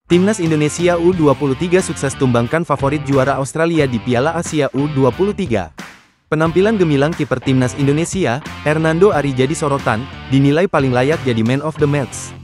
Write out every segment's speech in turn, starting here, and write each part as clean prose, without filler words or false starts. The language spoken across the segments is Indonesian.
Timnas Indonesia U23 sukses tumbangkan favorit juara Australia di Piala Asia U23. Penampilan gemilang kiper Timnas Indonesia, Hernando Ari jadi sorotan, dinilai paling layak jadi man of the match.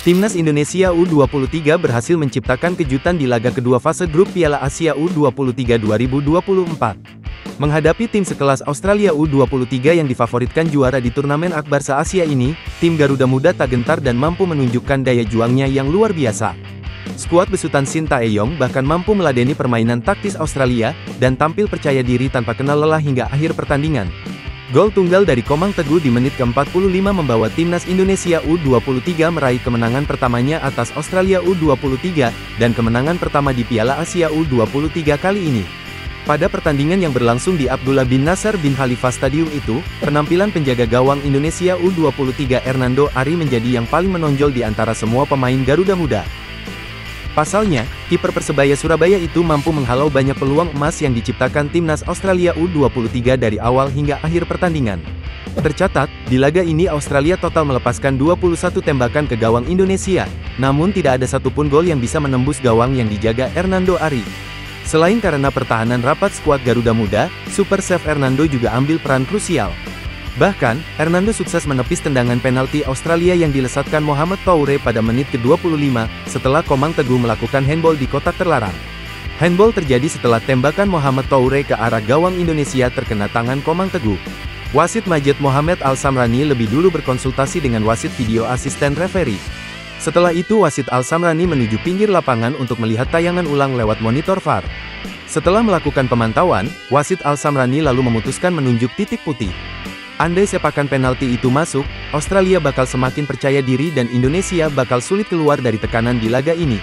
Timnas Indonesia U23 berhasil menciptakan kejutan di laga kedua fase grup Piala Asia U23 2024. Menghadapi tim sekelas Australia U23 yang difavoritkan juara di turnamen akbar se-Asia ini, tim Garuda Muda tak gentar dan mampu menunjukkan daya juangnya yang luar biasa. Skuad besutan Shin Tae-yong bahkan mampu meladeni permainan taktis Australia, dan tampil percaya diri tanpa kenal lelah hingga akhir pertandingan. Gol tunggal dari Komang Teguh di menit ke-45 membawa Timnas Indonesia U23 meraih kemenangan pertamanya atas Australia U23, dan kemenangan pertama di Piala Asia U23 kali ini. Pada pertandingan yang berlangsung di Abdullah bin Nasser bin Khalifa Stadium itu, penampilan penjaga gawang Indonesia U23 Hernando Ari menjadi yang paling menonjol di antara semua pemain Garuda Muda. Pasalnya, kiper Persebaya Surabaya itu mampu menghalau banyak peluang emas yang diciptakan Timnas Australia U23 dari awal hingga akhir pertandingan. Tercatat, di laga ini Australia total melepaskan 21 tembakan ke gawang Indonesia, namun tidak ada satupun gol yang bisa menembus gawang yang dijaga Hernando Ari. Selain karena pertahanan rapat skuad Garuda Muda, Super Save Hernando juga ambil peran krusial. Bahkan, Hernando sukses menepis tendangan penalti Australia yang dilesatkan Mohamed Toure pada menit ke-25, setelah Komang Teguh melakukan handball di kotak terlarang. Handball terjadi setelah tembakan Mohamed Toure ke arah gawang Indonesia terkena tangan Komang Teguh. Wasit Majed Mohamed Al-Samrani lebih dulu berkonsultasi dengan wasit video asisten referee. Setelah itu wasit Al-Samrani menuju pinggir lapangan untuk melihat tayangan ulang lewat monitor VAR. Setelah melakukan pemantauan, wasit Al-Samrani lalu memutuskan menunjuk titik putih. Andai sepakan penalti itu masuk, Australia bakal semakin percaya diri dan Indonesia bakal sulit keluar dari tekanan di laga ini.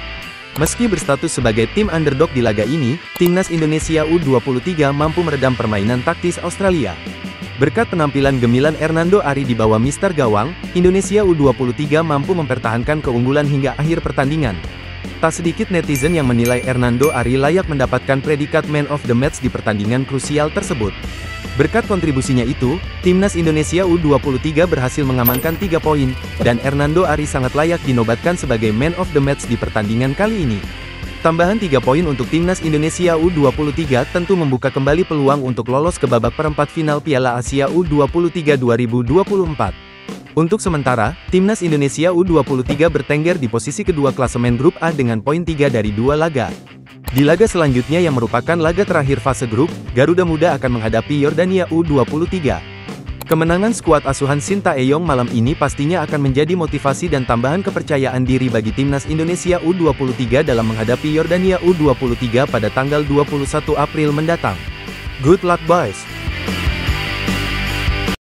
Meski berstatus sebagai tim underdog di laga ini, Timnas Indonesia U23 mampu meredam permainan taktis Australia. Berkat penampilan gemilang Hernando Ari di bawah mister gawang, Indonesia U23 mampu mempertahankan keunggulan hingga akhir pertandingan. Tak sedikit netizen yang menilai Hernando Ari layak mendapatkan predikat man of the match di pertandingan krusial tersebut. Berkat kontribusinya itu, Timnas Indonesia U23 berhasil mengamankan 3 poin, dan Hernando Ari sangat layak dinobatkan sebagai man of the match di pertandingan kali ini. Tambahan 3 poin untuk Timnas Indonesia U23 tentu membuka kembali peluang untuk lolos ke babak perempat final Piala Asia U23 2024. Untuk sementara, Timnas Indonesia U23 bertengger di posisi kedua klasemen grup A dengan poin 3 dari 2 laga. Di laga selanjutnya yang merupakan laga terakhir fase grup, Garuda Muda akan menghadapi Yordania U23. Kemenangan skuad asuhan Shin Tae-yong malam ini pastinya akan menjadi motivasi dan tambahan kepercayaan diri bagi Timnas Indonesia U23 dalam menghadapi Yordania U23 pada tanggal 21 April mendatang. Good luck boys!